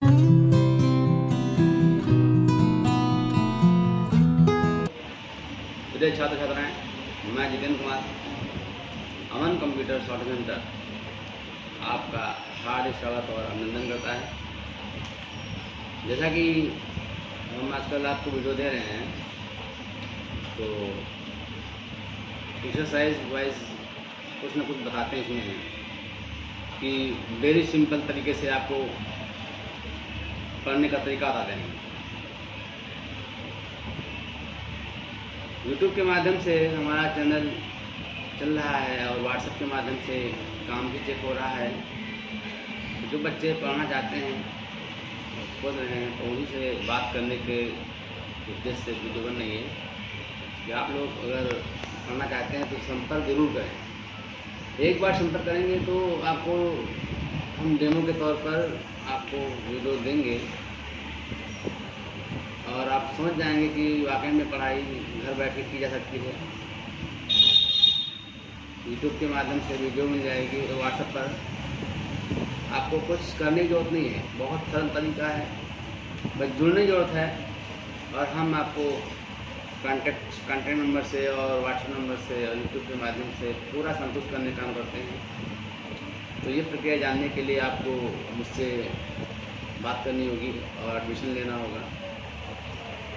विद्यार्थी छात्र छात्राएं, मैं जितेंद्र कुमार, अमन कंप्यूटर सॉफ्टवेयर सेंटर आपका हार्दिक स्वागत और अभिनंदन करता है। जैसा कि हम आजकल आपको वीडियो दे रहे हैं, तो एक्सरसाइज वाइज कुछ ना कुछ बताते हैं इसमें कि वेरी सिंपल तरीके से आपको पढ़ने का तरीका बताते हैं। यूट्यूब के माध्यम से हमारा चैनल चल रहा है और व्हाट्सएप के माध्यम से काम भी चेक हो रहा है। जो बच्चे पढ़ना चाहते हैं, खोज रहे हैं, तो उन्हीं से बात करने के उद्देश्य से वीडियो बन रही है कि आप लोग अगर पढ़ना चाहते हैं तो संपर्क जरूर करें। एक बार संपर्क करेंगे तो आपको हम डेमो के तौर पर आपको वीडियो देंगे और आप समझ जाएंगे कि वाकई में पढ़ाई घर बैठ के की जा सकती है। यूट्यूब के माध्यम से वीडियो मिल जाएगी और व्हाट्सएप पर आपको कुछ करने की ज़रूरत नहीं है। बहुत सरल तरीका है, बस जुड़ने की ज़रूरत है और हम आपको कॉन्टैक्ट नंबर से और व्हाट्सएप नंबर से और यूट्यूब के माध्यम से पूरा संतुष्ट करने का काम करते हैं। तो ये प्रक्रिया जानने के लिए आपको मुझसे बात करनी होगी और एडमिशन लेना होगा।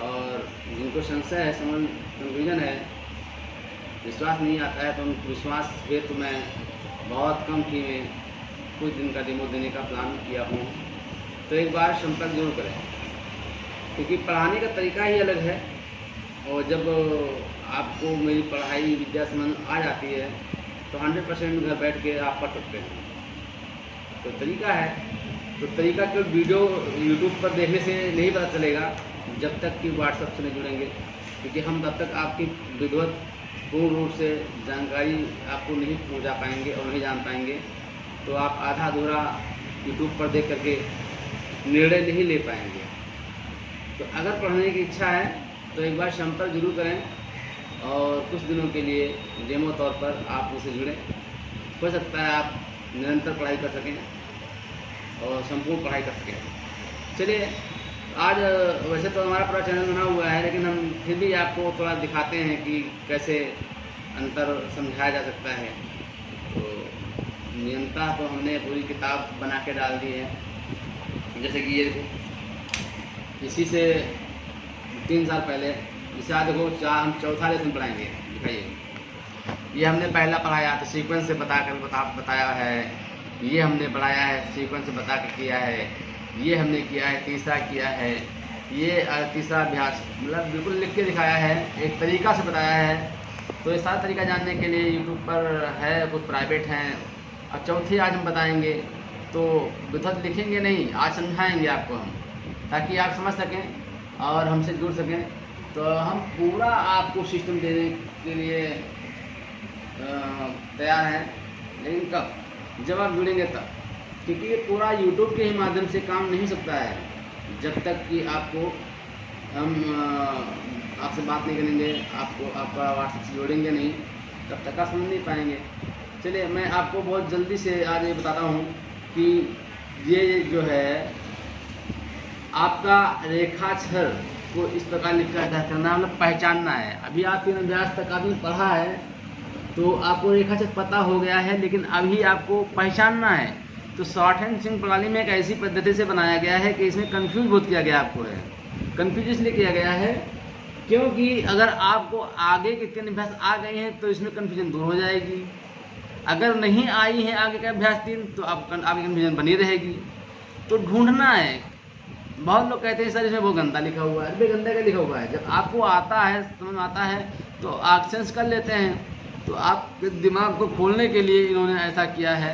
और जिनको संशय है, कन्फ्यूजन है, विश्वास नहीं आता है, तो उनको विश्वास है तो मैं बहुत कम फी में कुछ दिन का डेमो देने का प्लान किया हूँ। तो एक बार संपर्क जरूर करें, क्योंकि पढ़ाने का तरीका ही अलग है। और जब आपको मेरी पढ़ाई विद्या समझ आ जाती है तो 100% घर बैठ के आप पढ़ सकते हैं। तो तरीका है, तो तरीका केवल वीडियो यूट्यूब पर देखने से नहीं पता चलेगा जब तक कि व्हाट्सएप से नहीं जुड़ेंगे, क्योंकि हम तब तक आपकी विधिवत पूर्ण रूप से जानकारी आपको नहीं पहुंचा पाएंगे और नहीं जान पाएंगे। तो आप आधा अधूरा यूट्यूब पर देख करके निर्णय नहीं ले पाएंगे। तो अगर पढ़ने की इच्छा है तो एक बार संपर्क जरूर करें और कुछ दिनों के लिए डेमो तौर पर आप मुझसे जुड़ें। हो सकता है आप निरंतर पढ़ाई कर सकें और संपूर्ण पढ़ाई कर सकें। चलिए, आज वैसे तो हमारा पूरा चैनल बना हुआ है, लेकिन हम फिर भी आपको थोड़ा दिखाते हैं कि कैसे अंतर समझाया जा सकता है। तो नियंत्रण तो हमने पूरी किताब बना के डाल दी है। जैसे कि ये देखो, इसी से 3 साल पहले, इसे आज देखो हम चौथा लेसन पढ़ाएंगे। दिखाइए, ये हमने पहला पढ़ाया तो सीक्वेंस से बताया है। ये हमने पढ़ाया है, सीक्वेंस से बता के किया है। ये हमने किया है, तीसरा किया है। ये तीसरा अभ्यास, मतलब बिल्कुल लिख के दिखाया है, एक तरीका से बताया है। तो ये सारा तरीका जानने के लिए यूट्यूब पर है, कुछ प्राइवेट हैं। और चौथी आज हम बताएंगे, तो विधत लिखेंगे नहीं, आज समझाएंगे आपको हम, ताकि आप समझ सकें और हमसे जुड़ सकें। तो हम पूरा आपको सिस्टम देने के लिए तैयार हैं, लेकिन कब? जब आप जुड़ेंगे तब, क्योंकि ये पूरा यूट्यूब के ही माध्यम से काम नहीं सकता है। जब तक कि आपको हम आपसे बात नहीं करेंगे, आपका व्हाट्सएप से जोड़ेंगे नहीं, तब तक आप समझ नहीं पाएंगे। चलिए, मैं आपको बहुत जल्दी से आज ये बताता हूँ कि ये जो है आपका रेखाक्षर को इस प्रकार लिखा जाता है, मतलब पहचानना है। अभी आप 3 अभ्यास तक आपने पढ़ा है तो आपको रेखाक्षर पता हो गया है, लेकिन अभी आपको पहचानना है। तो शॉर्ट हैंड स्विंग प्रणाली में एक ऐसी पद्धति से बनाया गया है कि इसमें कंफ्यूज बहुत किया गया आपको है। कंफ्यूज इसलिए किया गया है क्योंकि अगर आपको आगे के 3 अभ्यास आ गए हैं तो इसमें कन्फ्यूजन दूर हो जाएगी। अगर नहीं आई है आगे का अभ्यास 3 तो आपकी कन्फ्यूजन बनी रहेगी। तो ढूंढना है। बहुत लोग कहते हैं सर इसमें बहुत गंदा लिखा हुआ है। अरे गंदा क्या लिखा हुआ है? जब आपको आता है, समझ आता है तो एक्शंस कर लेते हैं। तो आपके दिमाग को खोलने के लिए इन्होंने ऐसा किया है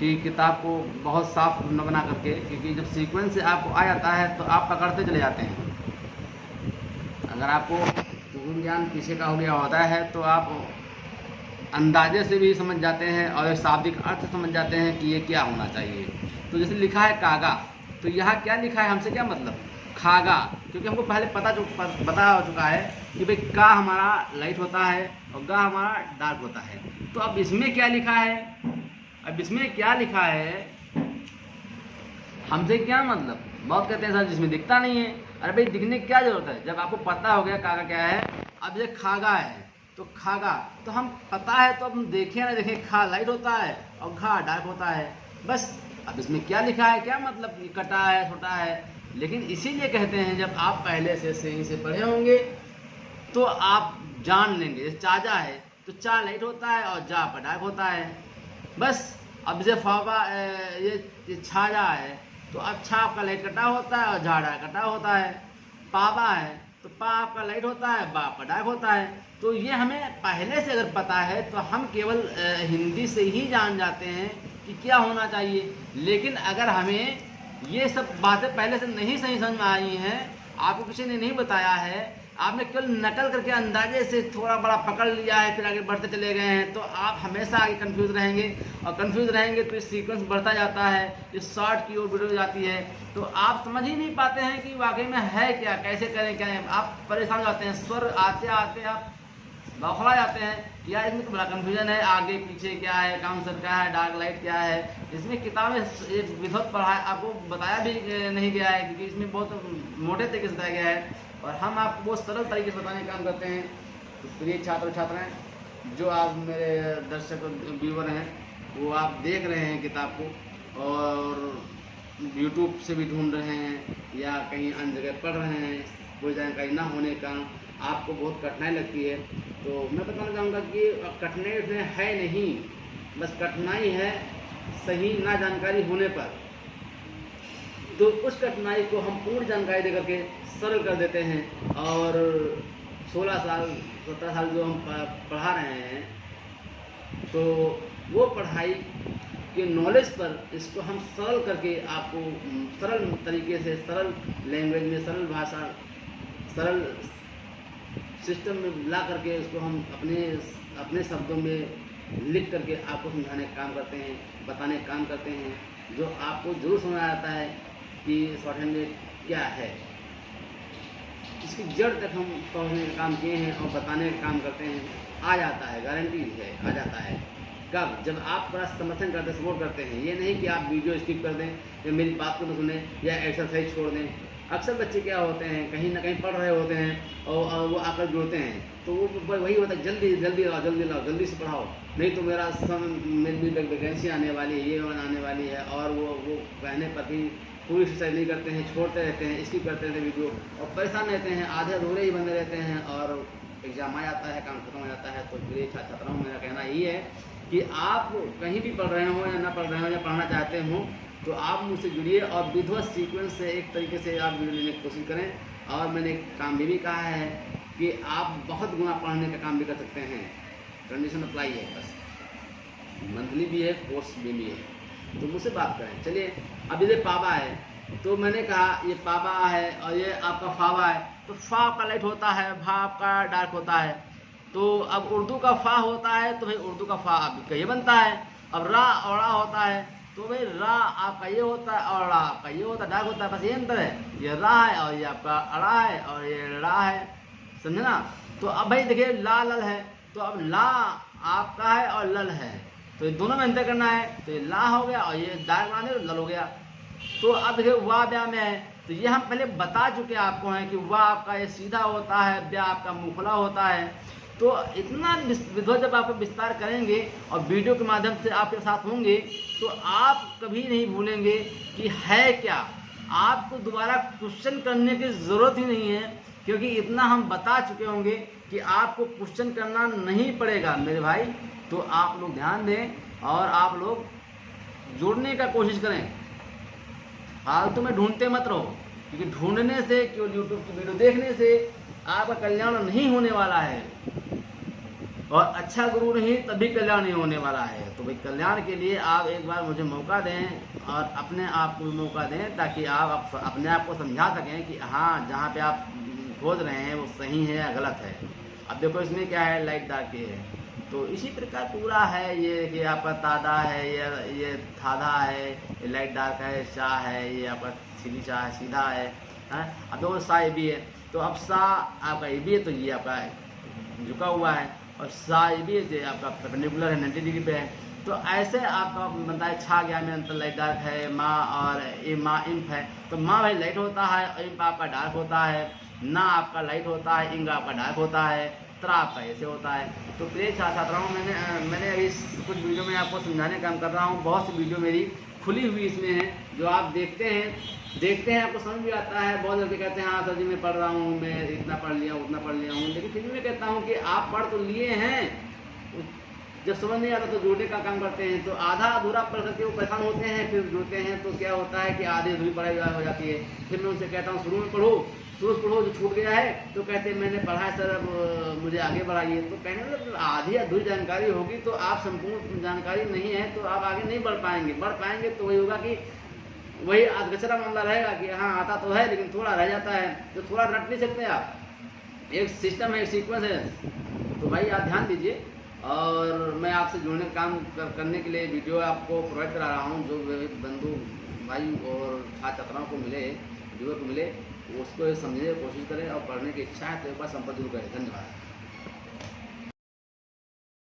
कि किताब को बहुत साफ न बना करके, क्योंकि जब सीक्वेंस से आपको आ जाता है तो आप पकड़ते चले जाते हैं। अगर आपको पूर्ण ज्ञान पीछे का हो गया होता है तो आप अंदाजे से भी समझ जाते हैं और शाब्दिक अर्थ समझ जाते हैं कि ये क्या होना चाहिए। तो जैसे लिखा है कागा, तो यहाँ क्या लिखा है, हमसे क्या मतलब? खागा, क्योंकि हमको पहले पता हो चुका है कि भाई का हमारा लाइट होता है और गा हमारा डार्क होता है। तो अब इसमें क्या लिखा है? अब इसमें क्या लिखा है हमसे क्या मतलब। बहुत कहते हैं सर जिसमें दिखता नहीं है। अरे भाई दिखने की क्या जरूरत है, जब आपको पता हो गया कागा क्या है। अब ये खागा है तो खागा तो हम पता है तो हम देखें ना देखें, खा लाइट होता है और घा डार्क होता है बस। अब इसमें क्या लिखा है क्या मतलब, कटा है छोटा है। लेकिन इसीलिए कहते हैं जब आप पहले से सही से पढ़े होंगे तो आप जान लेंगे। जैसे चाजा है तो चा लाइट होता है और जा पर डार्क होता है बस। अब जैसे फावा ये छाजा है तो अब छा आपका लाइट कटा होता है और झाड़ा कटा होता है। पावा है तो पा आपका लाइट होता है, बा आपका डार्क होता है। तो ये हमें पहले से अगर पता है तो हम केवल हिंदी से ही जान जाते हैं कि क्या होना चाहिए। लेकिन अगर हमें ये सब बातें पहले से नहीं सही समझ में आई हैं, आपको किसी ने नहीं बताया है, आपने केवल नकल करके अंदाजे से थोड़ा बड़ा पकड़ लिया है फिर आगे बढ़ते चले गए हैं, तो आप हमेशा आगे कंफ्यूज रहेंगे। और कंफ्यूज रहेंगे तो इस सीक्वेंस बढ़ता जाता है, इस शॉर्ट की ओर वीडियो जाती है, तो आप समझ ही नहीं पाते हैं कि वाकई में है क्या, कैसे करें क्या है। आप परेशान हो जाते हैं, स्वर आते आते आप बौखला जाते हैं कि यार इसमें तो बड़ा कन्फ्यूजन है, आगे पीछे क्या है, काउंसर क्या है, डार्क लाइट क्या है। इसमें किताबें विधिवत पढ़ाया आपको बताया भी नहीं गया है, क्योंकि इसमें बहुत मोटे तरीके से बताया गया है और हम आपको बहुत सरल तरीके से बताने का काम करते हैं। तो प्रिय छात्र छात्राएं, जो आप मेरे दर्शक व्यूवर हैं वो आप देख रहे हैं किताब को और यूट्यूब से भी ढूंढ रहे हैं या कहीं अन्य जगह पढ़ रहे हैं, कोई जानकारी ना होने का आपको बहुत कठिनाई लगती है, तो मैं बताना चाहूँगा कि कठिनाई उसमें है नहीं, बस कठिनाई है सही ना जानकारी होने पर। तो उस कठिनाई को हम पूर्ण जानकारी दे करके सरल कर देते हैं और 16 साल 17 साल जो हम पढ़ा रहे हैं, तो वो पढ़ाई के नॉलेज पर इसको हम सरल करके आपको सरल तरीके से, सरल लैंग्वेज में, सरल भाषा, सरल सिस्टम में ला करके उसको हम अपने शब्दों में लिख करके आपको समझाने का काम करते हैं, बताने का काम करते हैं, जो आपको जरूर समझ आता है कि शॉर्ट हैंड में क्या है। इसकी जड़ तक हम पहुँचने का काम किए हैं और बताने का काम करते हैं। आ जाता है, गारंटी है, आ जाता है। कब? जब आप पूरा समर्थन करते, सपोर्ट करते हैं। ये नहीं कि आप वीडियो स्किप कर दें या मेरी बात को न सुने या एक्सरसाइज छोड़ दें। अक्सर बच्चे क्या होते हैं, कहीं ना कहीं पढ़ रहे होते हैं और वो आकर जुड़ते हैं, तो वो वही होता है, जल्दी जल्दी लाओ, जल्दी लाओ, जल्दी से पढ़ाओ, नहीं तो मेरी वैकेंसी आने वाली है, ये आने वाली है। और वो कहने पर भी पूरी एक्सरसाइज नहीं करते हैं, छोड़ते रहते हैं, स्किप करते रहते हैं वीडियो और परेशान रहते हैं, आधे अधूरे ही बने रहते हैं और एग्ज़ाम आ जाता है, काम खत्म हो जाता है। तो मेरे छात्राओं मेरा कहना यही है कि आप कहीं भी पढ़ रहे हो या ना पढ़ रहे हो या पढ़ना चाहते हो तो आप मुझसे जुड़िए और विधिवत सीक्वेंस से एक तरीके से आप वीडियो लेने की कोशिश करें। और मैंने काम भी कहा है कि आप बहुत गुना पढ़ने का काम भी कर सकते हैं, कंडीशन अप्लाई है, बस मंथली भी है, कोर्स भी है, तो मुझसे बात करें। चलिए, अब ये पावा है तो मैंने कहा ये पावा है और ये आपका फावा है, तो फा आपका लाइट होता है, भा आपका डार्क होता है। तो अब उर्दू का फा होता है तो भाई उर्दू का फा आपका ये बनता है। अब रा और रा होता है तो भाई रा आपका ये होता है और रा आपका ये होता है, डार्क होता है, बस ये अंतर है। ये रा है और ये आपका अड़ा है और ये रा है, समझे ना। तो अब भाई देखिए ला लल है, तो अब ला आपका है और लल है, तो ये दोनों में अंतर करना है। तो ये ला हो गया और ये डार्क बना दे लल हो गया। तो अब देखिए वाह ब्याह में है, तो ये हम पहले बता चुके आपको हैं कि वाह आपका ये सीधा होता है, ब्याह आपका मुखला होता है। तो इतना विधिवत जब आप विस्तार करेंगे और वीडियो के माध्यम से आपके साथ होंगे तो आप कभी नहीं भूलेंगे कि है क्या। आपको दोबारा क्वेश्चन करने की ज़रूरत ही नहीं है, क्योंकि इतना हम बता चुके होंगे कि आपको क्वेश्चन करना नहीं पड़ेगा मेरे भाई। तो आप लोग ध्यान दें और आप लोग जुड़ने का कोशिश करें, फालतू में ढूंढते मत रहो, क्योंकि ढूंढने से, केवल यूट्यूब की वीडियो देखने से आपका कल्याण नहीं होने वाला है और अच्छा गुरु नहीं तभी कल्याण नहीं होने वाला है। तो भाई कल्याण के लिए आप एक बार मुझे मौका दें और अपने आप को भी मौका दें, ताकि आप अपने आप को समझा सकें कि हाँ जहाँ पे आप खोज रहे हैं वो सही है या गलत है। अब देखो इसमें क्या है, लाइट डार्क है, तो इसी प्रकार पूरा है ये कि आपका तादा है, ये थादा है, ये लाइट डार्क है, शाह है, ये आपका सीधी शाह है, सीधा है। अब देखो सा भी है, तो अब सा आपका ये भी है, तो ये आपका झुका हुआ है, और सा ये भी है जो आपका परपेंडिकुलर है, 90 डिग्री पे है। तो ऐसे आपका बनता है छा गया में अंतर लाइट डार्क है, माँ और ये माँ इंप है, तो माँ भाई लाइट होता है, इंप आपका डार्क होता है, ना आपका लाइट होता है, इंग आपका डार्क होता है, त्रा आपका ऐसे होता है। तो प्रिय छात्राओं, मैंने अभी कुछ वीडियो में आपको समझाने का काम कर रहा हूँ। बहुत सी वीडियो मेरी खुली हुई इसमें है, जो आप देखते हैं आपको समझ भी आता है। बहुत लड़के कहते हैं हाँ सर जी मैं पढ़ रहा हूँ, मैं इतना पढ़ लिया उतना पढ़ लिया हूँ, लेकिन फिर भी मैं कहता हूँ कि आप पढ़ तो लिए हैं, जब समझ नहीं आता तो जोड़ने का काम करते हैं। तो आधा अधूरा पढ़ करके वो परेशान होते हैं, फिर जुड़ते हैं तो क्या होता है कि आधी अधूरी पढ़ाई हो जाती है। फिर मैं उनसे कहता हूँ शुरू में पढ़ो, शुरू से पढ़ो, जो छूट गया है तो कहते हैं मैंने पढ़ा है सर, अब मुझे आगे बढ़ाइए। तो कहने मतलब आधी अधूरी जानकारी होगी तो आप संपूर्ण जानकारी नहीं है तो आप आगे नहीं बढ़ पाएंगे तो वही होगा कि वही अधकचरा मामला रहेगा कि हाँ आता तो है लेकिन थोड़ा रह जाता है, तो थोड़ा रट नहीं सकते आप। एक सिस्टम है, एक सीक्वेंस है, तो भाई आप ध्यान दीजिए। और मैं आपसे जुड़ने का काम करने के लिए वीडियो आपको प्रोवाइड करा रहा हूँ, जो बंधु भाई और छात्राओं को मिले, व्यूअर को मिले, उसको समझने की कोशिश करें और पढ़ने की इच्छा है तो एक बार संपर्क जरूर करें। धन्यवाद।